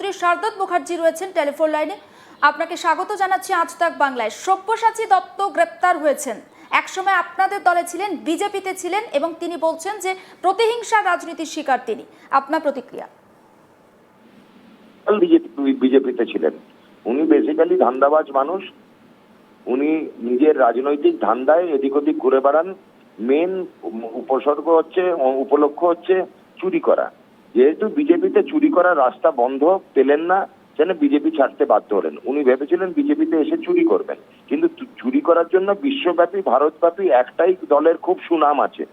রাজ্যমন্ত্রী শারদত মুখার্জি রয়েছেন টেলিফোন লাইনে। আপনাকে স্বাগত জানাচ্ছি আজ তাক বাংলায়। সব্যসাচী দত্ত গ্রেপ্তার হয়েছেন, একসময় আপনাদের দলে ছিলেন, বিজেপিতে ছিলেন এবং তিনি বলছেন যে প্রতিহিংসার রাজনীতির শিকার তিনি। আপনার প্রতিক্রিয়া? বিজেপিতে ছিলেন উনি, বেসিক্যালি ধান্দাবাজ মানুষ। উনি নিজের রাজনৈতিক ধান্দায় এদিক ওদিক ঘুরে বেড়ান। মেন উপসর্গ হচ্ছে, উপলক্ষ্য হচ্ছে চুরি করা। যেহেতু বিজেপিতে চুরি করার রাস্তা বন্ধ পেলেন না, যেন বিজেপি ছাড়তে বাধ্য হলেন। উনি ভেবেছিলেন বিজেপিতে এসে চুরি করবেন, কিন্তু চুরি করার জন্য বিশ্বব্যাপী, ভারতব্যাপী একটাই দলের খুব সুনাম আছে,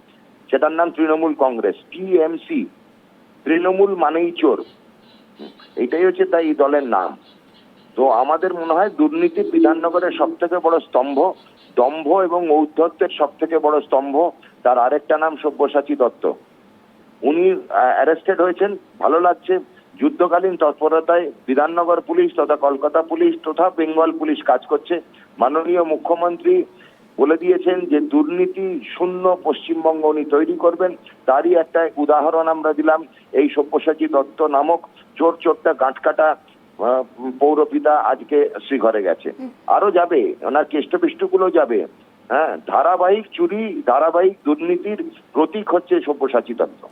সেটার নাম তৃণমূল কংগ্রেস, টিএমসি। তৃণমূল মানেই চোর, এটাই হচ্ছে তাই এই দলের নাম। তো আমাদের মনে হয় দুর্নীতি বিধাননগরের সব থেকে বড় স্তম্ভ, দম্ভ এবং ঔদ্ধত্যের সব থেকে বড় স্তম্ভ। তার আরেকটা নাম সব্যসাচী দত্ত। উনি অ্যারেস্টেড হয়েছেন, ভালো লাগছে। যুদ্ধকালীন তৎপরতায় বিধাননগর পুলিশ তথা কলকাতা পুলিশ তথা বেঙ্গল পুলিশ কাজ করছে। মাননীয় মুখ্যমন্ত্রী বলে দিয়েছেন যে দুর্নীতি শূন্য পশ্চিমবঙ্গ উনি তৈরি করবেন। তারই একটা উদাহরণ আমরা দিলাম, এই সব্যসাচী দত্ত নামক চোরটা গাঁটকাটা পৌরপিতা আজকে শ্রীঘরে গেছে, আরো যাবে, ওনার কেষ্টপিষ্টগুলো যাবে। হ্যাঁ, ধারাবাহিক চুরি, ধারাবাহিক দুর্নীতির প্রতীক হচ্ছে সব্যসাচী দত্ত।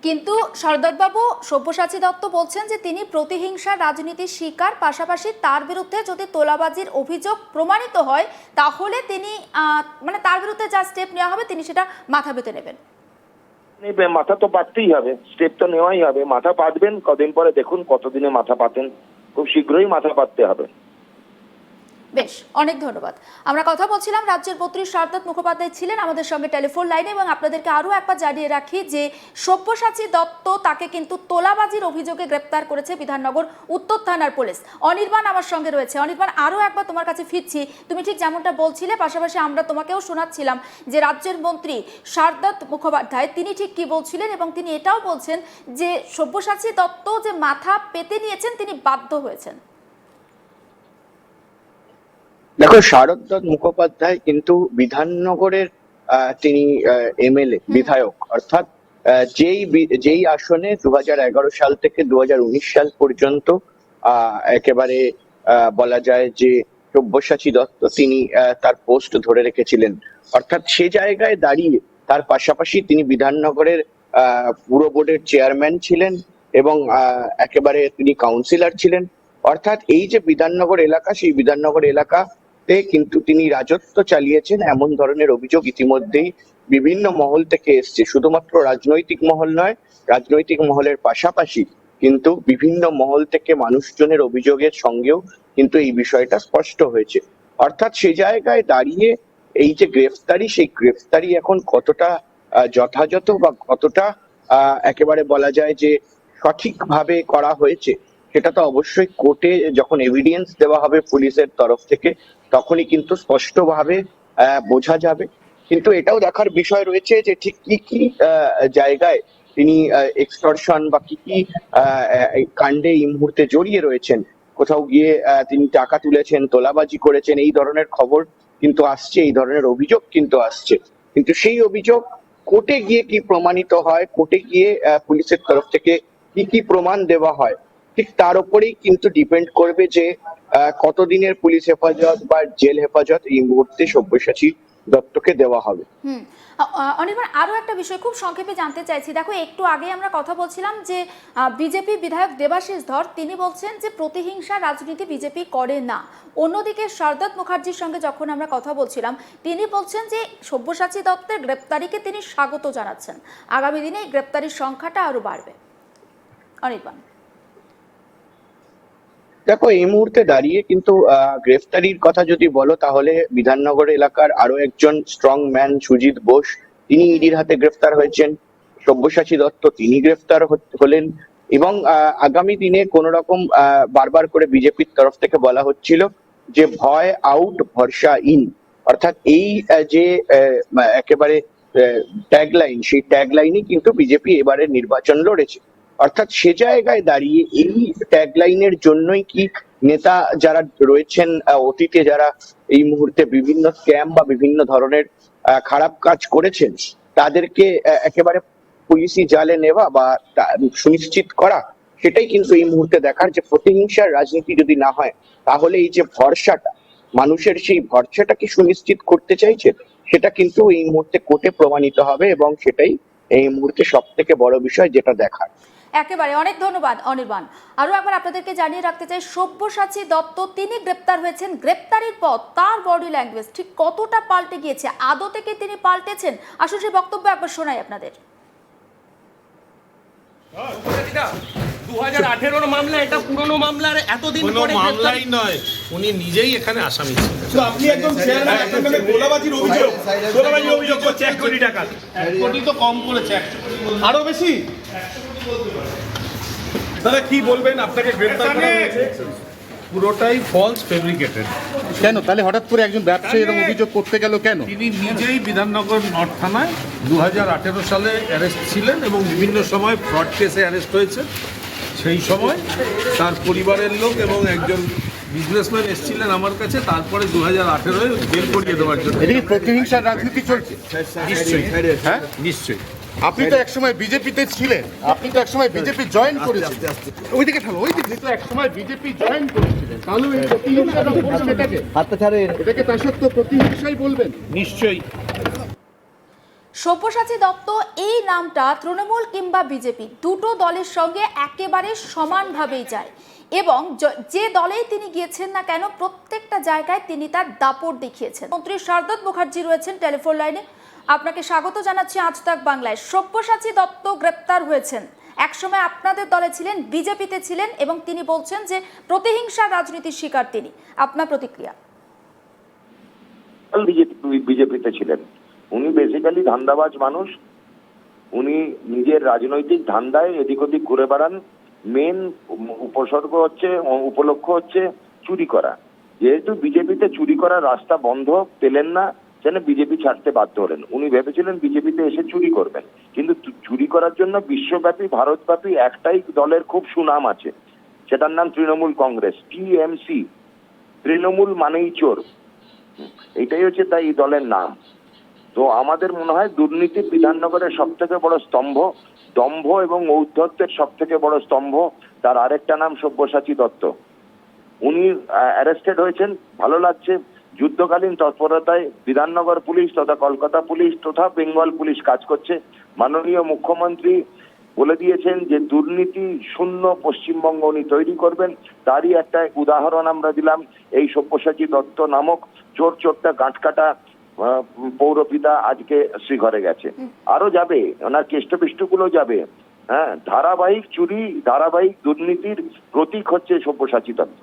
কিন্তু শারদতবাবু, সব্যসাচী দত্ত বলছেন যে তিনি প্রতিহিংসার রাজনীতির শিকার, পাশাপাশি তার বিরুদ্ধে যদি তোলাবাজির অভিযোগ প্রমাণিত হয় তাহলে তিনি তার বিরুদ্ধে যা স্টেপ নেওয়া হবে তিনি সেটা মাথা পেতে নেবেন। মাথা তো পাততেই হবে, স্টেপ তো নেওয়াই হবে। মাথা পাতবেন কদিন পরে, দেখুন কতদিনে মাথা পাতেন। খুব শীঘ্রই মাথা পাততে হবে। বেশ, অনেক ধন্যবাদ। আমরা কথা বলছিলাম, রাজ্যের মন্ত্রী শারদত মুখোপাধ্যায় ছিলেন আমাদের সঙ্গে টেলিফোন লাইনে। এবং আপনাদেরকে আরও একবার জানিয়ে রাখি যে সব্যসাচী দত্ত, তাকে কিন্তু তোলাবাজির অভিযোগে গ্রেপ্তার করেছে বিধাননগর উত্তর থানার পুলিশ। অনির্বাণ আমার সঙ্গে রয়েছে। অনির্বাণ, আরও একবার তোমার কাছে ফিরছি। তুমি ঠিক যেমনটা বলছিলে, পাশাপাশি আমরা তোমাকেও শোনাচ্ছিলাম যে রাজ্যের মন্ত্রী শারদত মুখোপাধ্যায় তিনি ঠিক কি বলছিলেন, এবং তিনি এটাও বলছেন যে সব্যসাচী দত্ত যে মাথা পেতে নিয়েছেন তিনি বাধ্য হয়েছেন। দেখো, শারদত মুখোপাধ্যায় কিন্তু বিধাননগরের তিনি এমএলএ, বিধায়ক, অর্থাৎ যেই আসনে 2011 সাল থেকে 2019 সাল পর্যন্ত একেবারে বলা যায় যে সব্যসাচী দত্ত তিনি তার পোস্ট ধরে রেখেছিলেন। অর্থাৎ সে জায়গায় দাঁড়িয়ে তার পাশাপাশি তিনি বিধাননগরের পুর বোর্ডের চেয়ারম্যান ছিলেন এবং একেবারে তিনি কাউন্সিলর ছিলেন। অর্থাৎ এই যে বিধাননগর এলাকা, সেই বিধাননগর এলাকাতে কিন্তু তিনি রাজত্ব চালিয়েছেন, এমন ধরনের অভিযোগ ইতিমধ্যেই বিভিন্ন মহল থেকে এসছে। শুধুমাত্র রাজনৈতিক মহল নয়, রাজনৈতিক মহলের পাশাপাশি কিন্তু বিভিন্ন মহল থেকে মানুষজনের অভিযোগের সঙ্গেও কিন্তু এই বিষয়টা স্পষ্ট হয়েছে। অর্থাৎ সে জায়গায় দাঁড়িয়ে এই যে গ্রেফতারি, সেই গ্রেফতারি এখন কতটা যথাযথ বা কতটা একেবারে বলা যায় যে সঠিকভাবে করা হয়েছে, সেটা তো অবশ্যই কোর্টে যখন এভিডেন্স দেওয়া হবে পুলিশের তরফ থেকে তখনই কিন্তু স্পষ্টভাবে বোঝা যাবে। কিন্তু এটাও দেখার বিষয় রয়েছে যে ঠিক কি কি জায়গায় তিনি এক্সটর্শন বা কি কি কাণ্ডে এই মুহূর্তে জড়িয়ে রয়েছেন। কোথাও গিয়ে তিনি টাকা তুলেছেন, তোলাবাজি করেছেন, এই ধরনের খবর কিন্তু আসছে, এই ধরনের অভিযোগ কিন্তু আসছে। কিন্তু সেই অভিযোগ কোর্টে গিয়ে কি প্রমাণিত হয়, কোর্টে গিয়ে পুলিশের তরফ থেকে কি কি প্রমাণ দেওয়া হয়, ঠিক তার উপরেই কিন্তু ডিপেন্ড করবে যে কতদিনের পুলিশ হেফাজত বা জেল হেফাজত এই মুহূর্তে সব্যসাচী দত্তকে দেওয়া হবে। অনির্বাণ, আরও একটা বিষয় খুব সংক্ষেপে জানতে চাইছি। দেখো, একটু আগে আমরা কথা বলছিলাম যে বিজেপি বিধায়ক দেবাশিস ধর তিনি বলছেন যে প্রতিহিংসা রাজনীতি বিজেপি করে না। অন্যদিকে শারদত মুখার্জির সঙ্গে যখন আমরা কথা বলছিলাম তিনি বলছেন যে সব্যসাচী দত্তের গ্রেপ্তারিকে তিনি স্বাগত জানাচ্ছেন, আগামী দিনে এই গ্রেপ্তারির সংখ্যাটা আরও বাড়বে। অনির্বাণ, দেখো, এই মুহূর্তে দাঁড়িয়ে কিন্তু গ্রেফতারির কথা যদি বলো তাহলে বিধাননগর এলাকার আরো একজন স্ট্রং ম্যান সুজিত বোস, তিনি ইডির হাতে গ্রেফতার হয়েছেন। সব্যসাচী দত্ত তিনি গ্রেফতার হলেন। এবং আগামী দিনে কোন রকম বারবার করে বিজেপির তরফ থেকে বলা হচ্ছিল যে ভয় আউট, ভরসা ইন। অর্থাৎ এই যে একেবারে ট্যাগলাইন, সেই ট্যাগলাইনই কিন্তু বিজেপি এবারে নির্বাচন লড়েছে। অর্থাৎ সে জায়গায় দাঁড়িয়ে এই ট্যাগলাইনের জন্যই কি নেতা যারা রয়েছেন অতীতে, যারা এই মুহূর্তে বিভিন্ন স্ক্যাম বা বিভিন্ন ধরনের খারাপ কাজ করেছেন, তাদেরকে একেবারে পুলিশি জালে নেওয়া বা সুনিশ্চিত করা, সেটাই কিন্তু এই মুহূর্তে দেখার, যে প্রতিহিংসার রাজনীতি যদি না হয় তাহলে এই যে ভরসাটা, মানুষের সেই ভরসাটা কি সুনিশ্চিত করতে চাইছে, সেটা কিন্তু এই মুহূর্তে কোর্টে প্রমাণিত হবে, এবং সেটাই এই মুহূর্তে সব থেকে বড় বিষয় যেটা দেখার। একেবারে অনেক ধন্যবাদ অনির্বাণ। আরো একবার আপনাদেরকে জানিয়ে রাখতে চাই, সব্যসাচী দত্ত তিনি গ্রেপ্তার হয়েছেন। গ্রেপ্তারের পর তার বডি ল্যাঙ্গুয়েজ ঠিক কতটা পাল্টে গিয়েছে, আদৌ থেকে তিনি পাল্টেছেন, আসলে সেই বক্তব্য একবার শোনাই আপনাদের। 2018 মামলা, এটা পুরনো মামলার এতদিন কোনো পরে মামলাই নয়, উনি নিজেই এখানে আসামি ছিলেন। তো আপনি একদম চেয়ারম্যান, আপনার নামে গোলাবাজির অভিযোগ করছে 1 কোটি টাকা। 1 কোটি তো কম করেছে, আরো বেশি। দাদা কি বলবেন, আপনাকে গ্রেফতার করা হয়েছে? পুরোটাই ফলস ফেব্রিকেটেড। কেন তাহলে হঠাৎ করে একজন ব্যবসায়ী এরকম অভিযোগ করতে গেল কেন? তিনি নিজেই বিধাননগর নর্থ থানায় 2018 সালে অ্যারেস্ট ছিলেন এবং বিভিন্ন সময় ফ্রড কেসে অ্যারেস্ট হয়েছে। সেই সময় তার পরিবারের লোক এবং একজন বিজনেসম্যান এসেছিলেন আমার কাছে, তারপরে 2018 জেল করিয়ে দেওয়ার জন্য। এদিকে প্রতিহিংসার রাজনীতি চলছে। নিশ্চয়ই, হ্যাঁ, নিশ্চয়ই। আপনি তো একসময় বিজেপিতে ছিলেন, আপনি তো একসময় বিজেপি জয়েন করেছিলেন। ওইদিকে ঠালো, ওইদিকে তো একসময় বিজেপি জয়েন করেছিলেন, তাহলে এই প্রতিহিংসাটা বলছেন এটাকে, এটাকে তা সত্ত্বেও প্রতিহিংসাই বলবেন? নিশ্চয়ই। সব্যসাচী দত্ত এই নামটা তৃণমূল কিংবা বিজেপি দুটো দলের সঙ্গে একেবারে সমানভাবেই যায়, এবং যে দলেই তিনি গিয়েছেন না কেন প্রত্যেকটা জায়গায় তিনি তার দাপট দেখিয়েছেন। মন্ত্রী শারদত মুখার্জি রয়েছেন টেলিফোন লাইনে, আপনাকে স্বাগত জানাচ্ছি আজ তাক বাংলায়। সব্যসাচী দত্ত গ্রেপ্তার হয়েছেন, একসময় আপনাদের দলে ছিলেন, বিজেপিতে ছিলেন, এবং তিনি বলছেন যে প্রতিহিংসার রাজনীতির শিকার তিনি। আপনার প্রতিক্রিয়া? বিজেপিতে ছিলেন, উনি বেসিক্যালি ধান্দাবাজ মানুষ। উনি নিজের রাজনৈতিক ধান্দায় এদিক ওদিক ঘুরে বেড়ান। মেন উপসর্গ হচ্ছে, উপলক্ষ হচ্ছে চুরি করা। যেহেতু বিজেপিতে চুরি করার রাস্তা বন্ধ পেলেন না, যেন বিজেপি ছাড়তে বাধ্য হলেন। উনি ভেবেছিলেন বিজেপিতে এসে চুরি করবেন, কিন্তু চুরি করার জন্য বিশ্বব্যাপী, ভারতব্যাপী একটাই দলের খুব সুনাম আছে, সেটার নাম তৃণমূল কংগ্রেস, টিএমসি। তৃণমূল মানেই চোর, এটাই হচ্ছে তাই এই দলের নাম। তো আমাদের মনে হয় দুর্নীতি বিধাননগরের সব থেকে বড় স্তম্ভ, দম্ভ এবং ঔদ্ধত্যের সব থেকে বড় স্তম্ভ, তার আরেকটা নাম সব্যসাচী দত্ত। উনি অ্যারেস্টেড হয়েছেন, ভালো লাগছে। যুদ্ধকালীন তৎপরতায় বিধাননগর পুলিশ তথা কলকাতা পুলিশ তথা বেঙ্গল পুলিশ কাজ করছে। মাননীয় মুখ্যমন্ত্রী বলে দিয়েছেন যে দুর্নীতি শূন্য পশ্চিমবঙ্গ উনি তৈরি করবেন। তারই একটা উদাহরণ আমরা দিলাম, এই সব্যসাচী দত্ত নামক চোরটা গাঁটকাটা পৌরপিতা আজকে শ্রীঘরে গেছে, আরো যাবে, ওনার কেষ্টপিষ্টগুলো যাবে। হ্যাঁ, ধারাবাহিক চুরি, ধারাবাহিক দুর্নীতির প্রতীক হচ্ছে সব্যসাচী দত্ত।